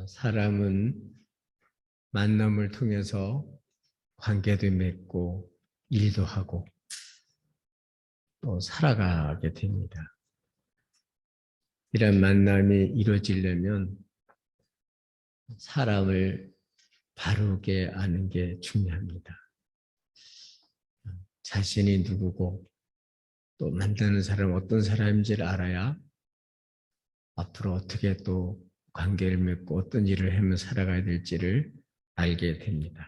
사람은 만남을 통해서 관계도 맺고 일도 하고 또 살아가게 됩니다. 이런 만남이 이루어지려면 사람을 바르게 아는 게 중요합니다. 자신이 누구고 또 만나는 사람 어떤 사람인지를 알아야 앞으로 어떻게 또 관계를 맺고 어떤 일을 하며 살아가야 될지를 알게 됩니다.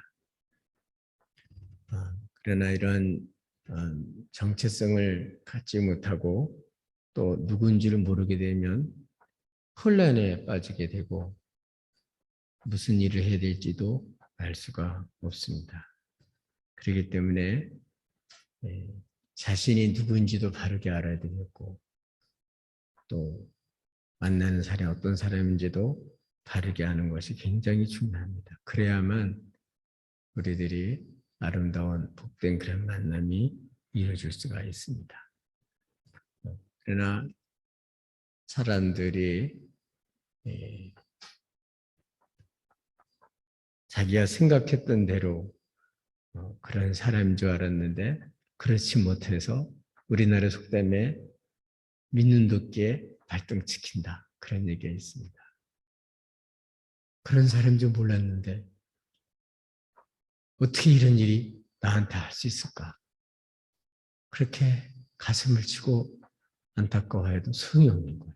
그러나 이런 정체성을 갖지 못하고 또 누군지를 모르게 되면 혼란에 빠지게 되고 무슨 일을 해야 될지도 알 수가 없습니다. 그렇기 때문에 자신이 누구인지도 바르게 알아야 되겠고 또 만나는 사람이 어떤 사람인지도 바르게 아는 것이 굉장히 중요합니다. 그래야만 우리들이 아름다운 복된 그런 만남이 이루어질 수가 있습니다. 그러나 사람들이 자기가 생각했던 대로 그런 사람인 줄 알았는데 그렇지 못해서 우리나라 속담에 믿는 도끼에 발등찍힌다 그런 얘기가 있습니다. 그런 사람인 줄 몰랐는데 어떻게 이런 일이 나한테 할 수 있을까? 그렇게 가슴을 치고 안타까워해도 소용이 없는 거예요.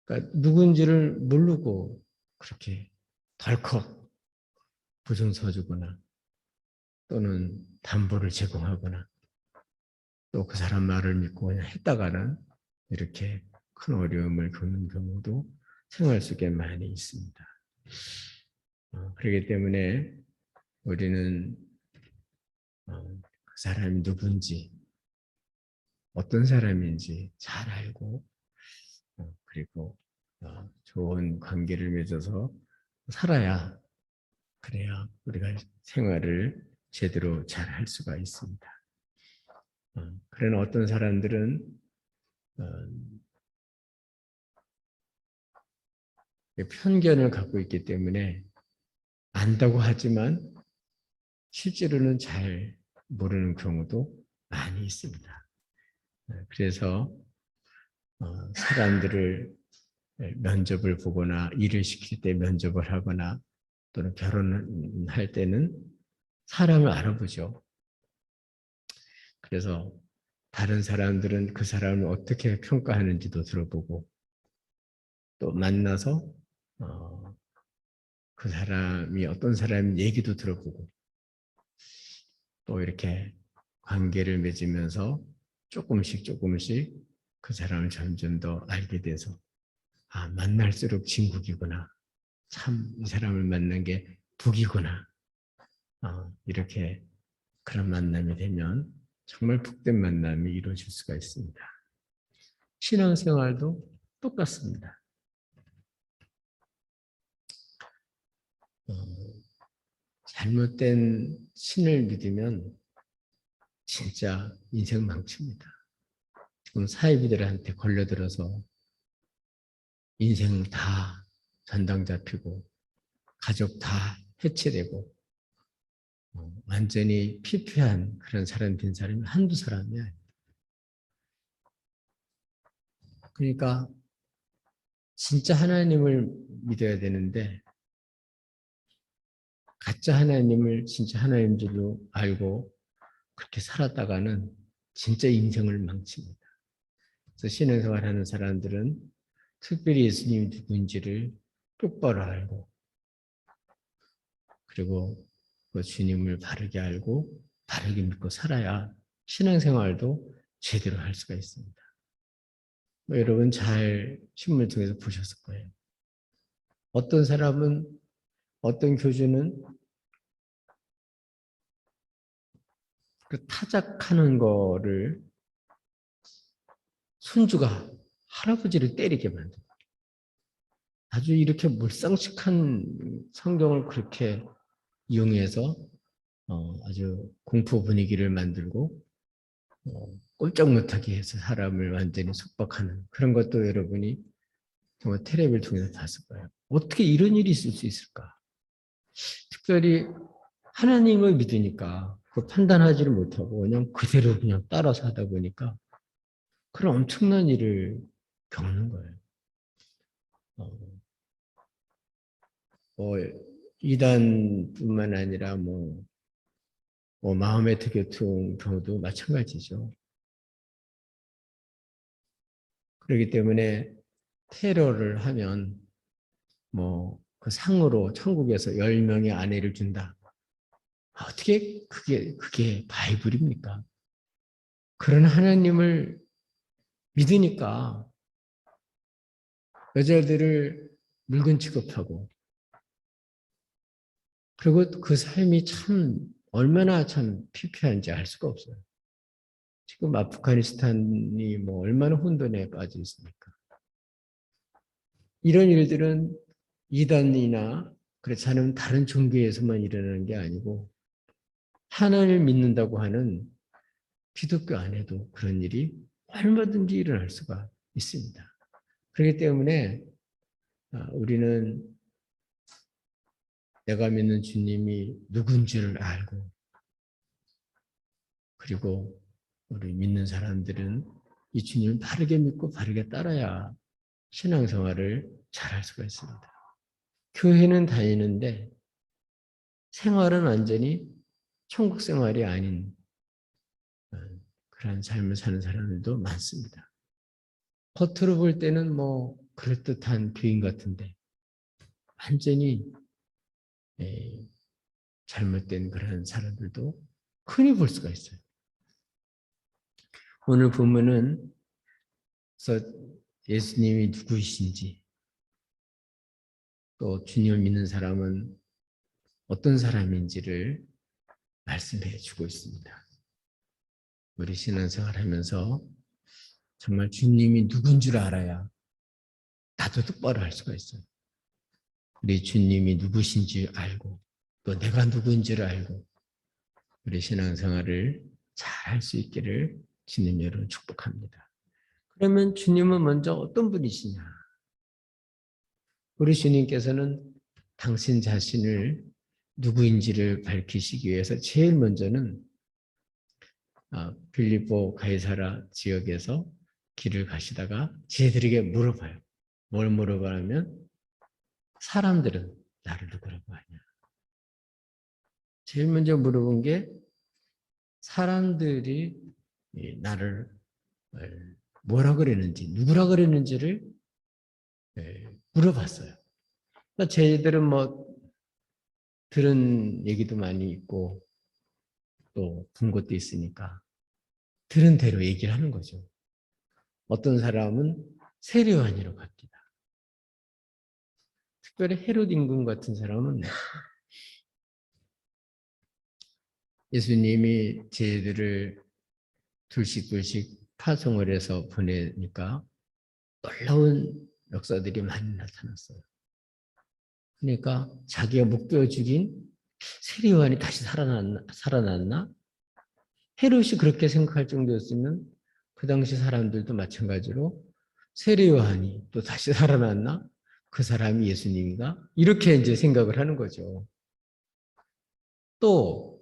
그러니까 누군지를 모르고 그렇게 덜컥 부정서주거나 또는 담보를 제공하거나 또 그 사람 말을 믿고 그냥 했다가는 이렇게 큰 어려움을 겪는 경우도 생활 속에 많이 있습니다. 그렇기 때문에 우리는 그 사람이 누군지 어떤 사람인지 잘 알고 그리고 좋은 관계를 맺어서 살아야 그래야 우리가 생활을 제대로 잘 할 수가 있습니다. 그러나 어떤 사람들은 편견을 갖고 있기 때문에 안다고 하지만 실제로는 잘 모르는 경우도 많이 있습니다. 그래서 사람들을 면접을 보거나 일을 시킬 때 면접을 하거나 또는 결혼할 때는 사람을 알아보죠. 그래서 다른 사람들은 그 사람을 어떻게 평가하는지도 들어보고 또 만나서 그 사람이 어떤 사람 얘기도 들어보고 또 이렇게 관계를 맺으면서 조금씩 그 사람을 점점 더 알게 돼서 만날수록 진국이구나. 참 이 사람을 만난 게 복이구나. 이렇게 그런 만남이 되면 정말 복된 만남이 이루어질 수가 있습니다. 신앙생활도 똑같습니다. 잘못된 신을 믿으면 진짜 인생 망칩니다. 사이비들한테 걸려들어서 인생 다 전당 잡히고 가족 다 해체되고 완전히 피폐한 그런 사람 된 사람이 한두 사람이 아니에요. 그러니까 진짜 하나님을 믿어야 되는데 가짜 하나님을 진짜 하나님 줄로 알고 그렇게 살았다가는 진짜 인생을 망칩니다. 그래서 신앙생활 하는 사람들은 특별히 예수님이 누구인지를 똑바로 알고 그리고 그 주님을 바르게 알고 바르게 믿고 살아야 신앙생활도 제대로 할 수가 있습니다. 여러분 잘 신문을 통해서 보셨을 거예요. 어떤 사람은 어떤 교주는 그 타작하는 거를 손주가 할아버지를 때리게 만들고 아주 이렇게 몰상식한 성경을 그렇게 이용해서 아주 공포 분위기를 만들고 꼼짝 못하게 해서 사람을 완전히 속박하는 그런 것도 여러분이 정말 텔레비를 통해서 봤을 거예요. 어떻게 이런 일이 있을 수 있을까? 특별히 하나님을 믿으니까 그 판단하지를 못하고 그냥 그대로 그냥 따라서 하다 보니까 그런 엄청난 일을 겪는 거예요. 뭐 이단뿐만 아니라 마호메트 교통 경우도 마찬가지죠. 그렇기 때문에 테러를 하면 그 상으로 천국에서 10명의 아내를 준다. 어떻게 그게 바이블입니까? 그런 하나님을 믿으니까 여자들을 물건 취급하고 그리고 그 삶이 참 얼마나 참 피폐한지 알 수가 없어요. 지금 아프가니스탄이 얼마나 혼돈에 빠져 있습니까? 이런 일들은 이단이나 그렇지 않으면 다른 종교에서만 일어나는 게 아니고 하나님을 믿는다고 하는 기독교 안에도 그런 일이 얼마든지 일어날 수가 있습니다. 그렇기 때문에 우리는 내가 믿는 주님이 누군지를 알고 그리고 우리 믿는 사람들은 이 주님을 바르게 믿고 바르게 따라야 신앙생활을 잘할 수가 있습니다. 교회는 다니는데 생활은 완전히 천국 생활이 아닌 그런 삶을 사는 사람들도 많습니다. 겉으로 볼 때는 그럴듯한 교인 같은데 완전히 잘못된 그런 사람들도 흔히 볼 수가 있어요. 오늘 본문은 예수님이 누구이신지 또 주님을 믿는 사람은 어떤 사람인지를 말씀해 주고 있습니다. 우리 신앙생활 하면서 정말 주님이 누군 줄 알아야 나도 똑바로 할 수가 있어요. 우리 주님이 누구신지 알고 또 내가 누구인지를 알고 우리 신앙생활을 잘 할 수 있기를 주님 여러분 축복합니다. 그러면 주님은 먼저 어떤 분이시냐? 우리 주님께서는 당신 자신을 누구인지를 밝히시기 위해서 제일 먼저는 빌립보 가이사라 지역에서 길을 가시다가 제들에게 물어봐요. 뭘 물어봐냐면 사람들은 나를 누구라고 하냐. 제일 먼저 물어본 게 사람들이 나를 뭐라 그랬는지 누구라 그랬는지를 물어봤어요. 그러니까 저희들은 들은 얘기도 많이 있고 또 본 것도 있으니까 들은 대로 얘기를 하는 거죠. 어떤 사람은 세례요한이라고 합니다. 특별히 헤롯 임금 같은 사람은 예수님이 저희들을 둘씩 파송을 해서 보내니까 놀라운 역사들이 많이 나타났어요. 그러니까 자기가 목베어 죽인 세례요한이 다시 살아났나? 헤롯이 그렇게 생각할 정도였으면 그 당시 사람들도 마찬가지로 세례요한이 또 다시 살아났나? 그 사람이 예수님인가? 이렇게 이제 생각을 하는 거죠. 또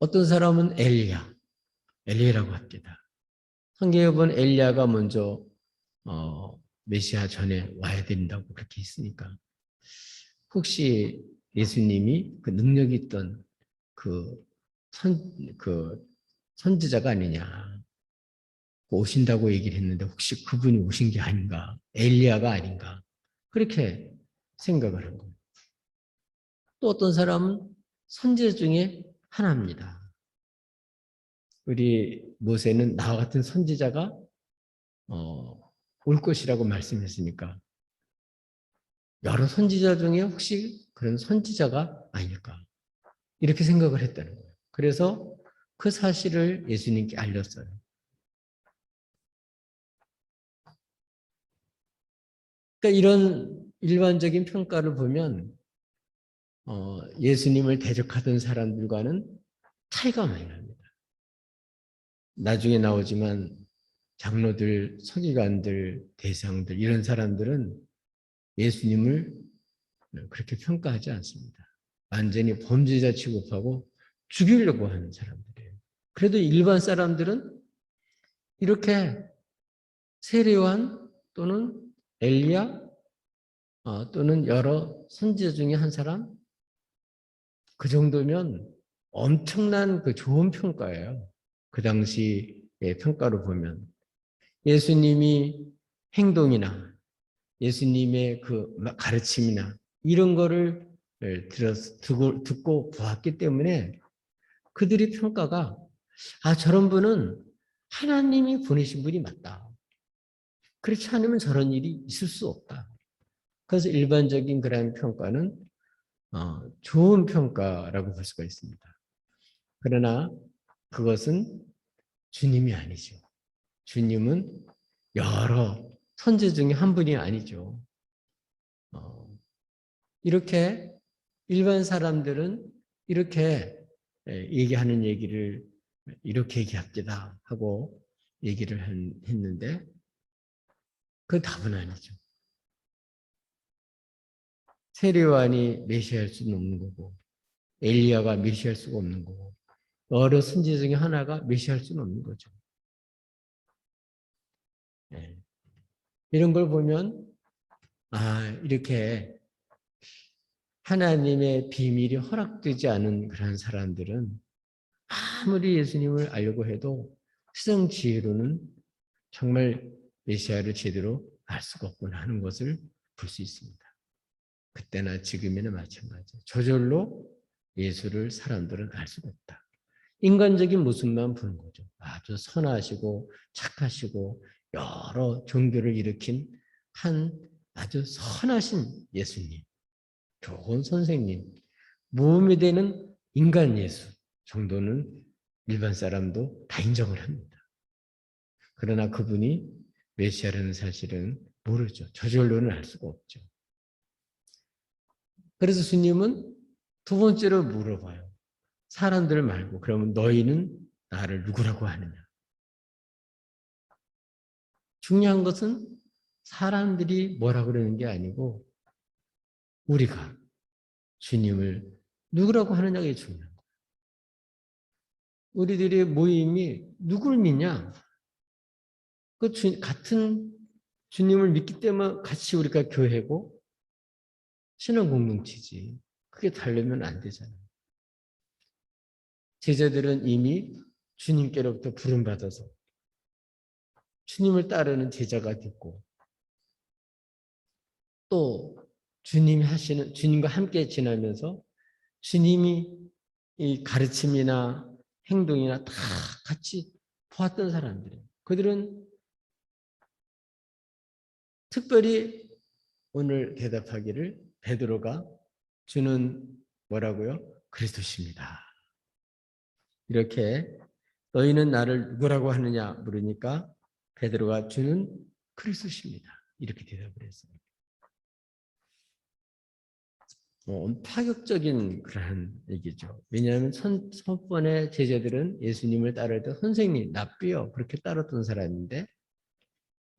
어떤 사람은 엘리야라고 합니다. 성경에 엘리야가 먼저 메시아 전에 와야 된다고 그렇게 했으니까 혹시 예수님이 그 능력이 있던 그 선지자가 아니냐. 오신다고 얘기를 했는데 혹시 그분이 오신 게 아닌가. 엘리야가 아닌가. 그렇게 생각을 한 거예요. 또 어떤 사람은 선지자 중에 하나입니다. 우리 모세는 나와 같은 선지자가 올 것이라고 말씀했으니까 여러 선지자 중에 혹시 그런 선지자가 아닐까 이렇게 생각을 했다는 거예요. 그래서 그 사실을 예수님께 알렸어요. 그러니까 이런 일반적인 평가를 보면 예수님을 대적하던 사람들과는 차이가 많이 납니다. 나중에 나오지만 장로들, 서기관들, 대상들 이런 사람들은 예수님을 그렇게 평가하지 않습니다. 완전히 범죄자 취급하고 죽이려고 하는 사람들이에요. 그래도 일반 사람들은 이렇게 세례요한 또는 엘리야 또는 여러 선지자 중에 한 사람 그 정도면 엄청난 그 좋은 평가예요. 그 당시의 평가로 보면 예수님이 행동이나 예수님의 그 가르침이나 이런 거를 듣고 보았기 때문에 그들의 평가가 저런 분은 하나님이 보내신 분이 맞다. 그렇지 않으면 저런 일이 있을 수 없다. 그래서 일반적인 그런 평가는 좋은 평가라고 볼 수가 있습니다. 그러나 그것은 주님이 아니죠. 주님은 여러 선지 중에 한 분이 아니죠. 이렇게 일반 사람들은 이렇게 얘기하는 얘기를 이렇게 얘기합니다 하고 얘기를 했는데 그 답은 아니죠. 세례요한이 메시아일 수는 없는 거고 엘리야가 메시아일 수가 없는 거고 여러 선지 중에 하나가 메시아일 수는 없는 거죠. 네. 이런 걸 보면 이렇게 하나님의 비밀이 허락되지 않은 그런 사람들은 아무리 예수님을 알려고 해도 수정 지혜로는 정말 메시아를 제대로 알 수가 없구나 하는 것을 볼 수 있습니다. 그때나 지금이나 마찬가지예요. 저절로 예수를 사람들은 알 수가 없다. 인간적인 모습만 보는 거죠. 아주 선하시고 착하시고 여러 종교를 일으킨 한 아주 선하신 예수님, 좋은 선생님, 모험이 되는 인간 예수 정도는 일반 사람도 다 인정을 합니다. 그러나 그분이 메시아라는 사실은 모르죠. 저절로는 알 수가 없죠. 그래서 주님은 두 번째로 물어봐요. 사람들 말고 그러면 너희는 나를 누구라고 하느냐? 중요한 것은 사람들이 뭐라 그러는 게 아니고 우리가 주님을 누구라고 하느냐가 중요한 거예요. 우리들의 모임이 누구를 믿냐? 같은 주님을 믿기 때문에 같이 우리가 교회고 신앙 공동체지. 그게 다르면 안 되잖아요. 제자들은 이미 주님께로부터 부름받아서 주님을 따르는 제자가 됐고 또 주님과 함께 지나면서 주님이 이 가르침이나 행동이나 다 같이 보았던 사람들이에요. 그들은 특별히 오늘 대답하기를 베드로가 주는 뭐라고요? 그리스도십니다. 이렇게 너희는 나를 누구라고 하느냐 물으니까 베드로가 주는 그리스도십니다. 이렇게 대답을 했어요. 파격적인 그러한 얘기죠. 왜냐하면 첫번에 제자들은 예수님을 따를 때 선생님, 랍비요 그렇게 따랐던 사람인데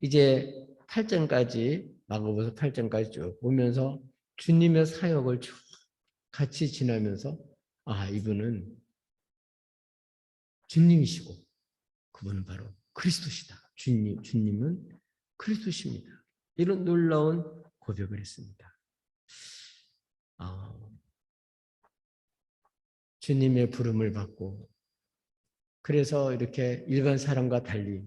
이제 8장까지 마가복음 8장까지 쭉 보면서 주님의 사역을 쭉 같이 지나면서 이분은 주님이시고 그분은 바로 그리스도시다. 주님은 그리스도십니다. 이런 놀라운 고백을 했습니다. 주님의 부름을 받고 그래서 이렇게 일반 사람과 달리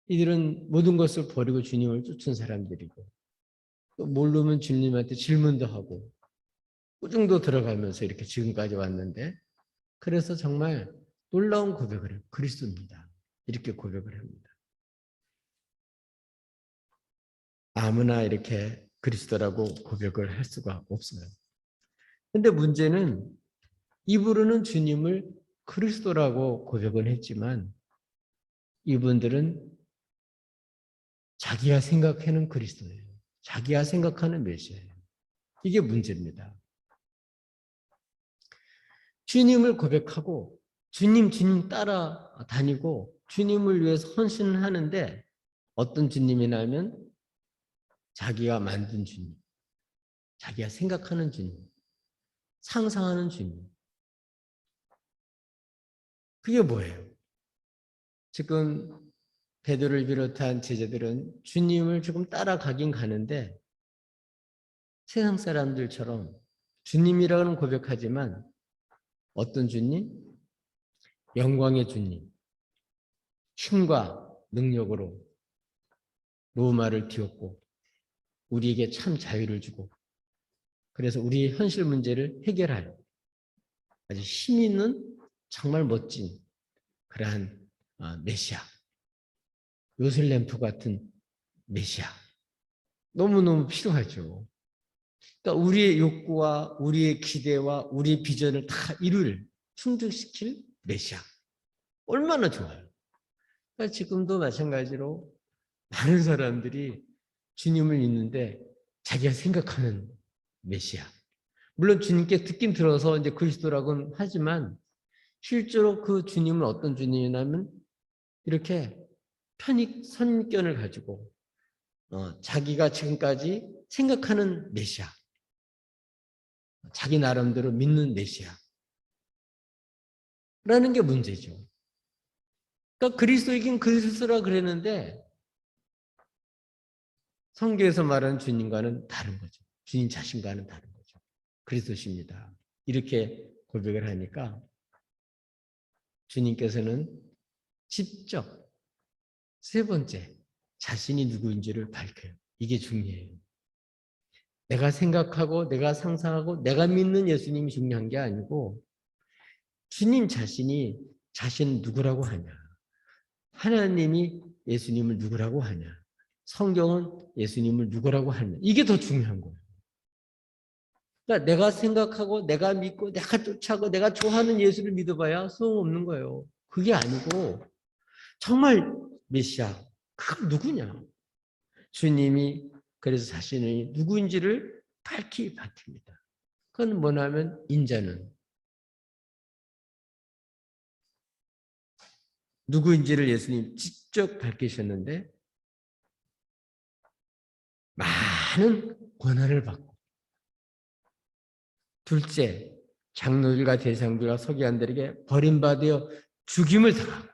이들은 모든 것을 버리고 주님을 쫓은 사람들이고 또 모르면 주님한테 질문도 하고 꾸중도 들어가면서 이렇게 지금까지 왔는데 그래서 정말 놀라운 고백을 해요. 그리스도입니다. 이렇게 고백을 합니다. 아무나 이렇게 그리스도라고 고백을 할 수가 없어요. 근데 문제는 입으로는 주님을 그리스도라고 고백은 했지만 이분들은 자기가 생각하는 그리스도예요. 자기가 생각하는 메시아예요. 이게 문제입니다. 주님을 고백하고 주님 따라다니고 주님을 위해서 헌신을 하는데 어떤 주님이냐면 자기가 만든 주님, 자기가 생각하는 주님, 상상하는 주님. 그게 뭐예요? 지금 베드로를 비롯한 제자들은 주님을 조금 따라가긴 가는데 세상 사람들처럼 주님이라고는 고백하지만 어떤 주님? 영광의 주님, 힘과 능력으로 로마를 뒤엎고 우리에게 참 자유를 주고 그래서 우리의 현실 문제를 해결할 아주 힘 있는 정말 멋진 그러한 메시아, 요술램프 같은 메시아 너무너무 필요하죠. 그러니까 우리의 욕구와 우리의 기대와 우리의 비전을 다 충족시킬 메시아 얼마나 좋아요. 그러니까 지금도 마찬가지로 많은 사람들이 주님을 믿는데 자기가 생각하는 메시아. 물론 주님께 듣긴 들어서 이제 그리스도라고는 하지만 실제로 그 주님은 어떤 주님이냐면 이렇게 선견을 가지고 자기가 지금까지 생각하는 메시아, 자기 나름대로 믿는 메시아라는 게 문제죠. 그러니까 그리스도이긴 그리스도라 그랬는데 성경에서 말하는 주님과는 다른 거죠. 주님 자신과는 다른 거죠. 그리스도십니다. 이렇게 고백을 하니까 주님께서는 직접 세 번째 자신이 누구인지를 밝혀요. 이게 중요해요. 내가 생각하고 내가 상상하고 내가 믿는 예수님이 중요한 게 아니고 주님 자신이 자신을 누구라고 하냐. 하나님이 예수님을 누구라고 하냐. 성경은 예수님을 누구라고 하냐. 이게 더 중요한 거예요. 그러니까 내가 생각하고 내가 믿고 내가 쫓아가고 내가 좋아하는 예수를 믿어봐야 소용없는 거예요. 그게 아니고 정말 메시아, 그건 누구냐. 주님이 그래서 자신이 누구인지를 밝힙니다. 그건 뭐냐면 인자는 누구인지를 예수님 직접 밝히셨는데 많은 권한을 받고 둘째, 장로들과 대장들과 서기관들에게 버림받아 죽임을 당하고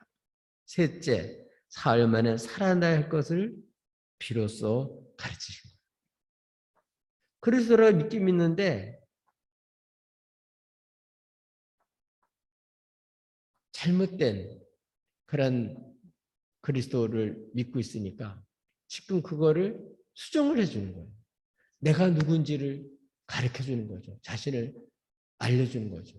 셋째, 사흘 만에 살아나야 할 것을 비로소 가르치신 거예요. 그리스도를 믿긴 믿는데 잘못된 그런 그리스도를 믿고 있으니까 지금 그거를 수정을 해주는 거예요. 내가 누군지를 가르쳐주는 거죠. 자신을 알려주는 거죠.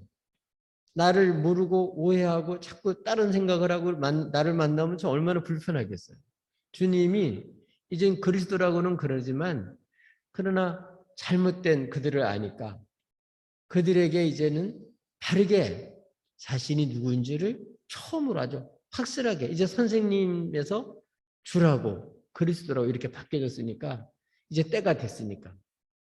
나를 모르고 오해하고 자꾸 다른 생각을 하고 나를 만나면 저 얼마나 불편하겠어요. 주님이 이젠 그리스도라고는 그러지만 그러나 잘못된 그들을 아니까 그들에게 이제는 다르게 자신이 누구인지를 처음으로 아주 확실하게 이제 선생님에서 주라고 그리스도라고 이렇게 바뀌어졌으니까 이제 때가 됐으니까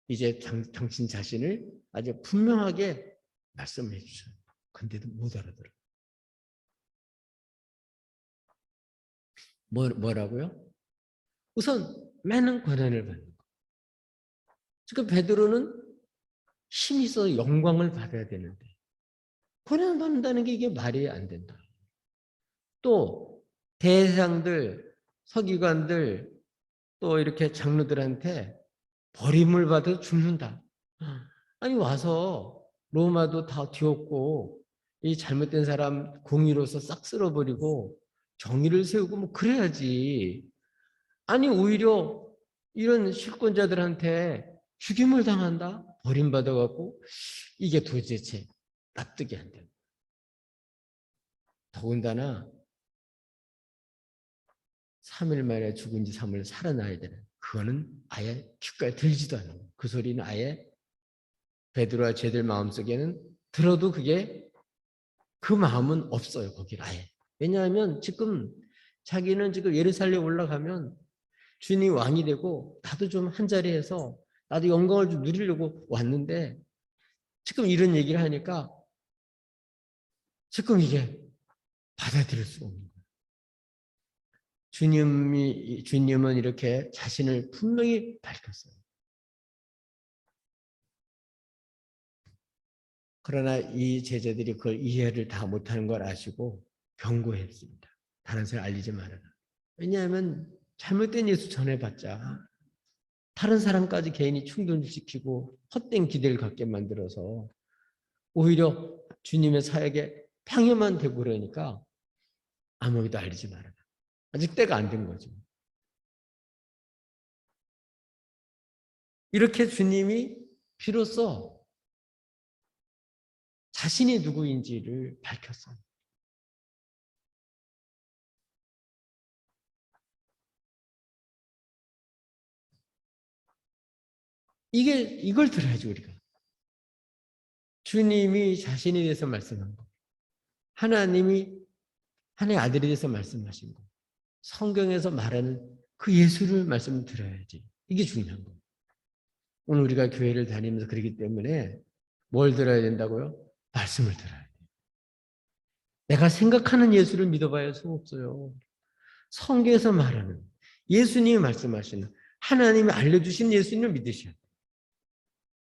이제 당신 자신을 아주 분명하게 말씀해 주셔요. 근데도 못 알아들어요. 뭐라고요? 우선 많은 권한을 받는 거. 지금 베드로는 힘이 있어 영광을 받아야 되는데 권한을 받는다는 게 이게 말이 안 된다. 또 대상들, 서기관들, 또 이렇게 장로들한테 버림을 받아 죽는다. 아니 와서 로마도 다 뒤엎고 이 잘못된 사람 공의로서 싹 쓸어버리고 정의를 세우고 뭐 그래야지. 아니 오히려 이런 실권자들한테 죽임을 당한다? 버림받아갖고 이게 도대체 납득이 안 된다. 더군다나 3일 만에 죽은 지 3일 살아나야 되는 그거는 아예 귓가에 들지도 않아요. 그 소리는 아예 베드로와 제들 마음속에는 들어도 그게 그 마음은 없어요. 거기 아예. 왜냐하면 지금 자기는 지금 예루살렘 올라가면 주님 왕이 되고 나도 좀 한 자리에서 나도 영광을 좀 누리려고 왔는데 지금 이런 얘기를 하니까 지금 이게 받아들일 수가 없는 거예요. 주님은 이렇게 자신을 분명히 밝혔어요. 그러나 이 제자들이 그걸 이해를 다 못하는 걸 아시고 경고했습니다. 다른 사람 알리지 말아라. 왜냐하면 잘못된 예수 전해봤자 다른 사람까지 개인이 충돌시키고 헛된 기대를 갖게 만들어서 오히려 주님의 사역에 방해만 되고 그러니까 아무에게도 알리지 말아라. 아직 때가 안 된 거죠. 이렇게 주님이 비로소 자신이 누구인지를 밝혔어요. 이걸 들어야죠, 우리가. 주님이 자신에 대해서 말씀한 거. 하나님이 하나님의 아들에 대해서 말씀하신 거. 성경에서 말하는 그 예수를 말씀을 들어야지. 이게 중요한 거예요. 오늘 우리가 교회를 다니면서 그러기 때문에 뭘 들어야 된다고요? 말씀을 들어야 돼요. 내가 생각하는 예수를 믿어봐야 소용없어요. 성경에서 말하는 예수님이 말씀하시는 하나님이 알려주신 예수님을 믿으셔야 돼요.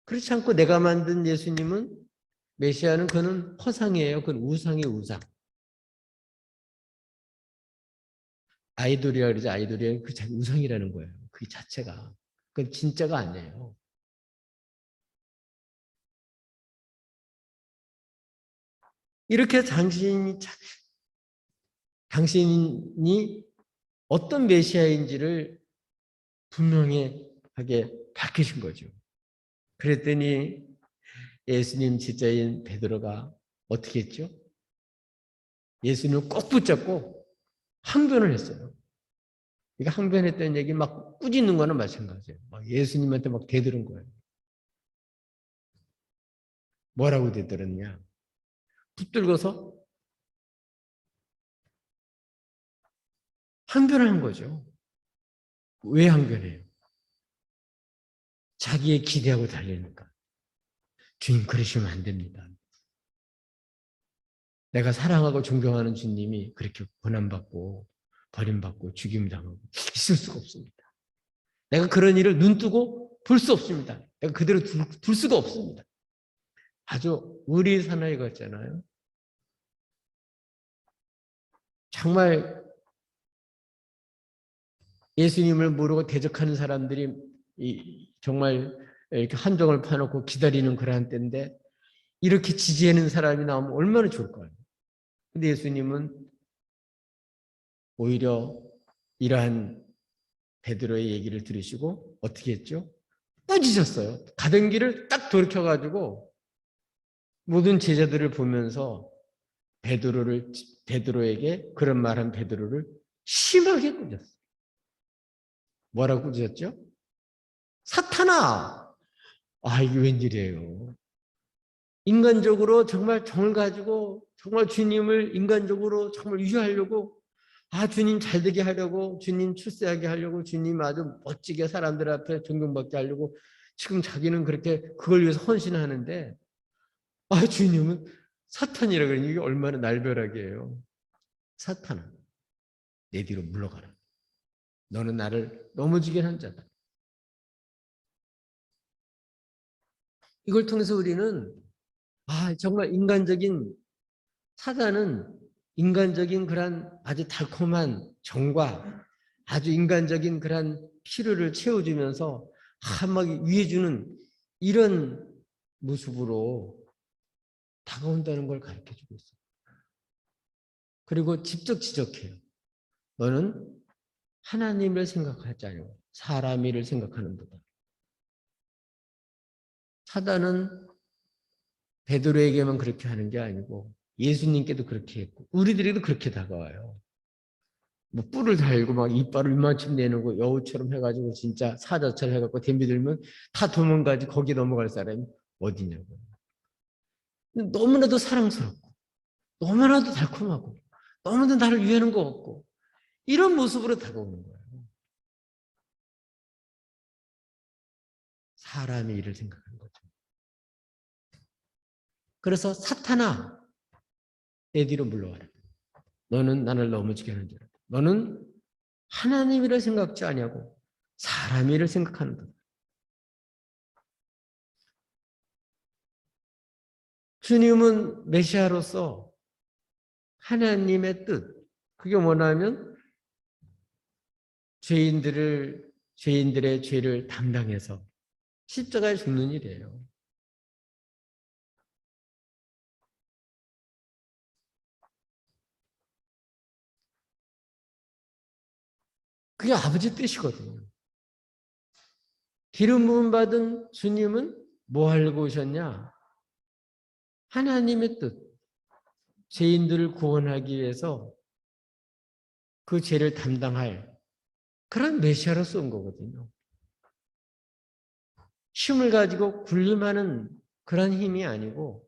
그렇지 않고 내가 만든 예수님은 메시아는 그는 허상이에요. 그건 우상이에요. 우상. 아이돌이라 그러죠. 아이돌이 그 우상이라는 거예요. 그 자체가. 그건 진짜가 아니에요. 이렇게 당신이 어떤 메시아인지를 분명하게 밝히신 거죠. 그랬더니 예수님 제자인 베드로가 어떻게 했죠? 예수님을 꼭 붙잡고 항변을 했어요. 이게 항변했다는 얘기 막 꾸짖는 거는 마찬가지예요. 막 예수님한테 막 대들은 거예요. 뭐라고 대들었냐? 붙들고서 항변을 한 거죠. 왜 항변해요? 자기의 기대하고 달리니까. 주님 그러시면 안 됩니다. 내가 사랑하고 존경하는 주님이 그렇게 고난받고 버림받고 죽임당하고 있을 수가 없습니다. 내가 그런 일을 눈뜨고 볼 수 없습니다. 내가 그대로 둘 수가 없습니다. 아주 우리 사나이 같잖아요. 정말 예수님을 모르고 대적하는 사람들이 정말 이렇게 한정을 파놓고 기다리는 그러한 때인데 이렇게 지지하는 사람이 나오면 얼마나 좋을까요? 근데 예수님은 오히려 이러한 베드로의 얘기를 들으시고 어떻게 했죠? 꾸짖었어요. 가던 길을 딱 돌이켜가지고 모든 제자들을 보면서 베드로에게 그런 말한 베드로를 심하게 꾸짖었어요. 뭐라고 꾸짖었죠? 사탄아! 아, 이게 웬일이에요. 인간적으로 정말 정을 가지고 정말 주님을 인간적으로 정말 위하려고 주님 잘되게 하려고 주님 출세하게 하려고 주님 아주 멋지게 사람들 앞에 존경받게 하려고 지금 자기는 그렇게 그걸 위해서 헌신하는데 주님은 사탄이라 그러니 이게 얼마나 날벼락이에요. 사탄아 내 뒤로 물러가라. 너는 나를 넘어지게 한 자다. 이걸 통해서 우리는 정말 인간적인 사단은 인간적인 그런 아주 달콤한 정과 아주 인간적인 그런 필요를 채워주면서 막 위해주는 이런 모습으로 다가온다는 걸 가르쳐주고 있어요. 그리고 직접 지적해요. 너는 하나님을 생각하자요. 사람 일을 생각하는 보다. 사단은 베드로에게만 그렇게 하는 게 아니고 예수님께도 그렇게 했고 우리들에게도 그렇게 다가와요. 뭐 뿔을 달고 막 이빨을 이만큼 내놓고 여우처럼 해가지고 진짜 사자처럼 해갖고 덤비들면 다 도망가지 거기 넘어갈 사람이 어디냐고요. 너무나도 사랑스럽고 너무나도 달콤하고 너무나도 나를 위하는 것 같고 이런 모습으로 다가오는 거예요. 사람의 일을 생각하는 거죠. 그래서 사탄아 내 뒤로 물러와라. 너는 나를 넘어지게 하는 자라. 너는 하나님이라 생각지 아니하고 사람이라 생각하는 것. 주님은 메시아로서 하나님의 뜻, 그게 뭐냐면 죄인들의 죄를 담당해서 십자가에 죽는 일이에요. 그게 아버지 뜻이거든요. 기름 부음 받은 주님은 뭐 하려고 오셨냐? 하나님의 뜻, 죄인들을 구원하기 위해서 그 죄를 담당할 그런 메시아로서 온 거거든요. 힘을 가지고 군림하는 그런 힘이 아니고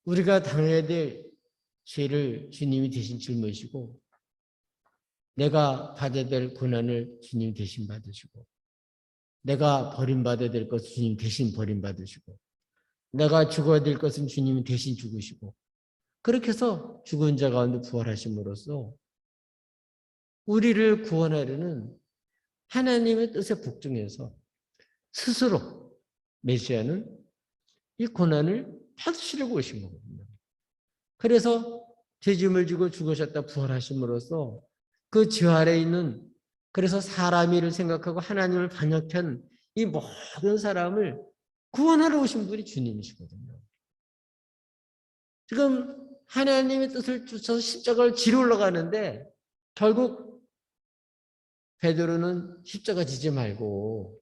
우리가 당해야 될 죄를 주님이 대신 짊으시고 내가 받아야 될 고난을 주님 대신 받으시고 내가 버림받아야 될 것을 주님 대신 버림받으시고 내가 죽어야 될 것은 주님이 대신 죽으시고 그렇게 해서 죽은 자 가운데 부활하심으로써 우리를 구원하려는 하나님의 뜻에 복종해서 스스로 메시아는 이 고난을 받으시려고 오신 거거든요. 그래서 죄짐을 지고 죽으셨다 부활하심으로써 그 죄 아래에 있는 그래서 사람이를 생각하고 하나님을 반역한 이 모든 사람을 구원하러 오신 분이 주님이시거든요. 지금 하나님의 뜻을 쫓아서 십자가를 지러 올라가는데 결국 베드로는 십자가 지지 말고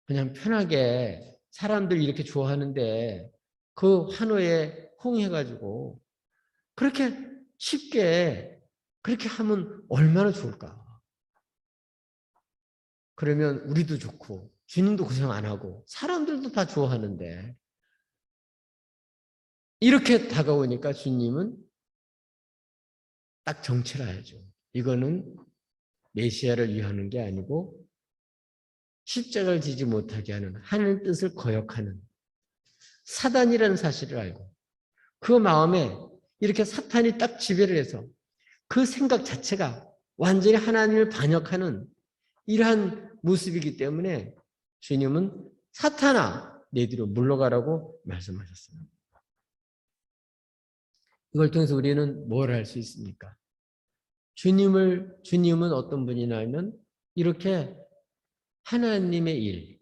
그냥 편하게 사람들 이렇게 좋아하는데 그 환호에 호응해가지고 그렇게 쉽게 그렇게 하면 얼마나 좋을까. 그러면 우리도 좋고 주님도 고생 안 하고 사람들도 다 좋아하는데 이렇게 다가오니까 주님은 딱 정체를 알죠. 이거는 메시아를 위하는 게 아니고 십자가를 지지 못하게 하는 하나님 뜻을 거역하는 사단이라는 사실을 알고 그 마음에 이렇게 사탄이 딱 지배를 해서 그 생각 자체가 완전히 하나님을 반역하는 이러한 모습이기 때문에 주님은 사탄아 내 뒤로 물러가라고 말씀하셨어요. 이걸 통해서 우리는 뭘 할 수 있습니까? 주님은 어떤 분이냐면 이렇게 하나님의 일,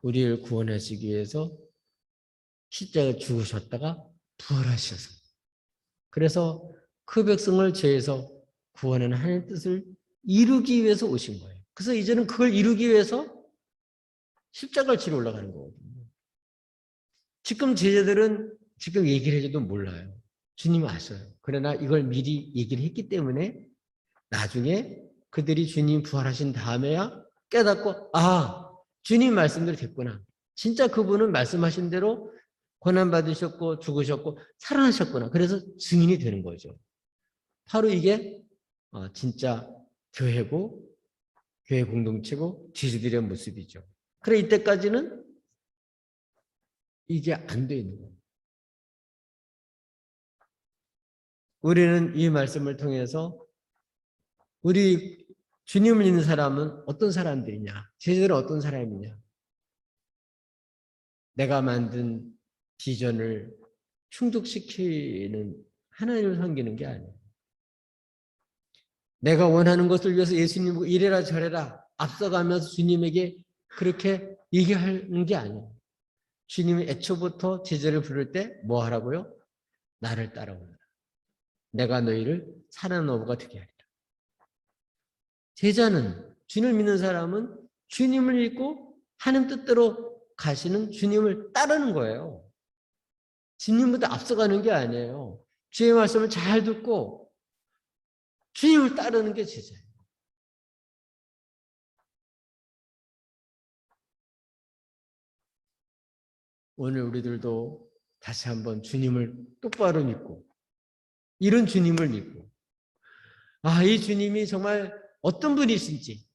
우리를 구원하시기 위해서 십자가에 죽으셨다가 부활하셔서 그래서 그 백성을 죄에서 구원하는 하나님의 뜻을 이루기 위해서 오신 거예요. 그래서 이제는 그걸 이루기 위해서 십자가를 지러 올라가는 거거든요. 지금 제자들은 지금 얘기를 해줘도 몰라요. 주님은 아셔요. 그러나 이걸 미리 얘기를 했기 때문에 나중에 그들이 주님 부활하신 다음에야 깨닫고 주님 말씀대로 됐구나. 진짜 그분은 말씀하신 대로 고난받으셨고 죽으셨고 살아나셨구나. 그래서 증인이 되는 거죠. 바로 이게 진짜 교회고 교회 공동체고 지지들의 모습이죠. 그래 이때까지는 이게 안 돼 있는 거예요. 우리는 이 말씀을 통해서 우리 주님을 믿는 사람은 어떤 사람들이냐? 제자들은 어떤 사람이냐? 내가 만든 비전을 충족시키는 하나님을 섬기는 게 아니에요. 내가 원하는 것을 위해서 예수님 이래라 저래라 앞서가면서 주님에게 그렇게 얘기하는 게 아니에요. 주님이 애초부터 제자를 부를 때 뭐 하라고요? 나를 따라오라. 내가 너희를 사랑하는 어부가 되게 하리라. 제자는 주님을 믿는 사람은 주님을 믿고 하는 뜻대로 가시는 주님을 따르는 거예요. 주님보다 앞서가는 게 아니에요. 주의 말씀을 잘 듣고 주님을 따르는 게 제자예요. 오늘 우리들도 다시 한번 주님을 똑바로 믿고 이런 주님을 믿고 이 주님이 정말 어떤 분이신지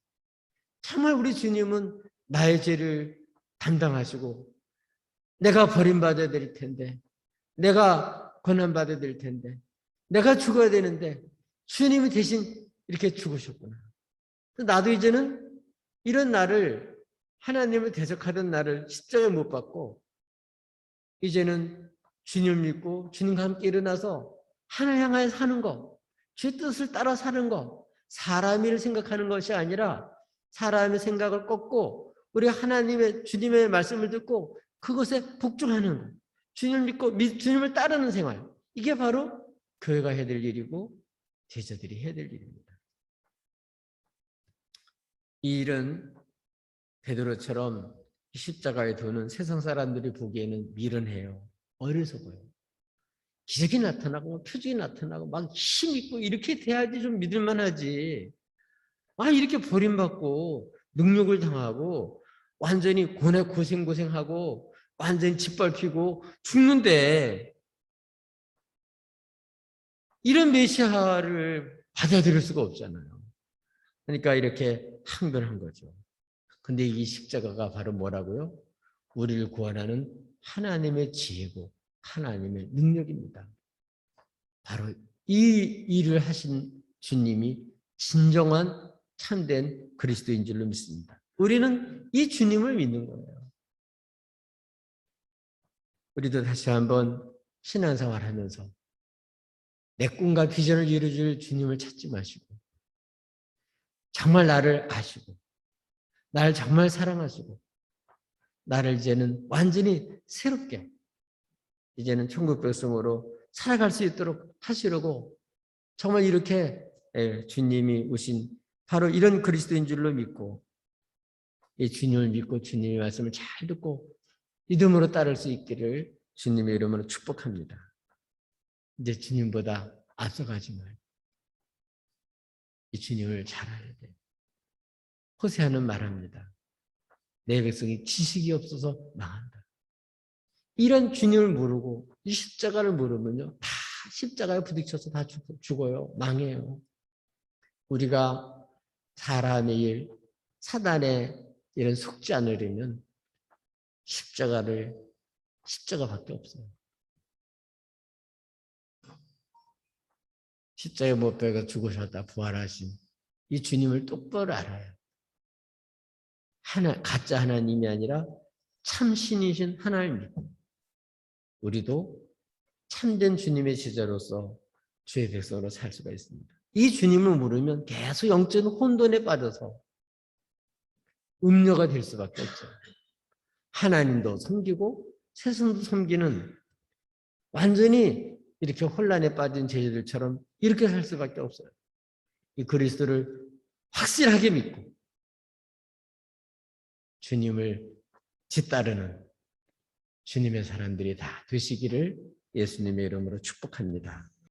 정말 우리 주님은 나의 죄를 담당하시고 내가 버림받아야 될 텐데 내가 고난받아야 될 텐데 내가 죽어야 되는데 주님이 대신 이렇게 죽으셨구나. 나도 이제는 이런 나를, 하나님을 대적하던 나를 십자가에 못 박고 이제는 주님을 믿고 주님과 함께 일어나서 하나님 향하여 사는 것, 주의 뜻을 따라 사는 것, 사람의 일을 생각하는 것이 아니라 사람의 생각을 꺾고 우리 하나님의, 주님의 말씀을 듣고 그것에 복종하는 것, 주님을 믿고 주님을 따르는 생활, 이게 바로 교회가 해야 될 일이고 제자들이 해야 될 일입니다. 이 일은 베드로처럼 십자가에 두는 세상 사람들이 보기에는 미련해요. 어리석어요. 기적이 나타나고 표적이 나타나고 막 힘 있고 이렇게 돼야지 좀 믿을만 하지. 이렇게 버림받고 능욕을 당하고 완전히 고생하고 완전히 짓밟히고 죽는데 이런 메시아를 받아들일 수가 없잖아요. 그러니까 이렇게 항변한 거죠. 근데 이 십자가가 바로 뭐라고요? 우리를 구원하는 하나님의 지혜고 하나님의 능력입니다. 바로 이 일을 하신 주님이 진정한 참된 그리스도인 줄로 믿습니다. 우리는 이 주님을 믿는 거예요. 우리도 다시 한번 신앙생활 하면서 내 꿈과 비전을 이루어줄 주님을 찾지 마시고 정말 나를 아시고 나를 정말 사랑하시고 나를 이제는 완전히 새롭게 이제는 천국 백성으로 살아갈 수 있도록 하시려고 정말 이렇게 주님이 오신 바로 이런 그리스도인 줄로 믿고 이 주님을 믿고 주님의 말씀을 잘 듣고 믿음으로 따를 수 있기를 주님의 이름으로 축복합니다. 이제 주님보다 앞서가지 말고 이 주님을 잘 알아야 돼요. 호세아는 말합니다. 내 백성이 지식이 없어서 망한다. 이런 주님을 모르고 이 십자가를 모르면요, 다 십자가에 부딪혀서 다 죽어요. 망해요. 우리가 사람의 일, 사단의 일은 속지 않으려면 십자가밖에 없어요. 십자가에 못 박아 죽으셨다 부활하신 이 주님을 똑바로 알아요. 가짜 하나님이 아니라 참신이신 하나님 믿고 우리도 참된 주님의 제자로서 주의 백성으로 살 수가 있습니다. 이 주님을 모르면 계속 영적인 혼돈에 빠져서 음녀가 될 수밖에 없어요. 하나님도 섬기고 세상도 섬기는 완전히 이렇게 혼란에 빠진 제자들처럼 이렇게 살 수밖에 없어요. 이 그리스도를 확실하게 믿고 주님을 뒤따르는 주님의 사람들이 다 되시기를 예수님의 이름으로 축복합니다.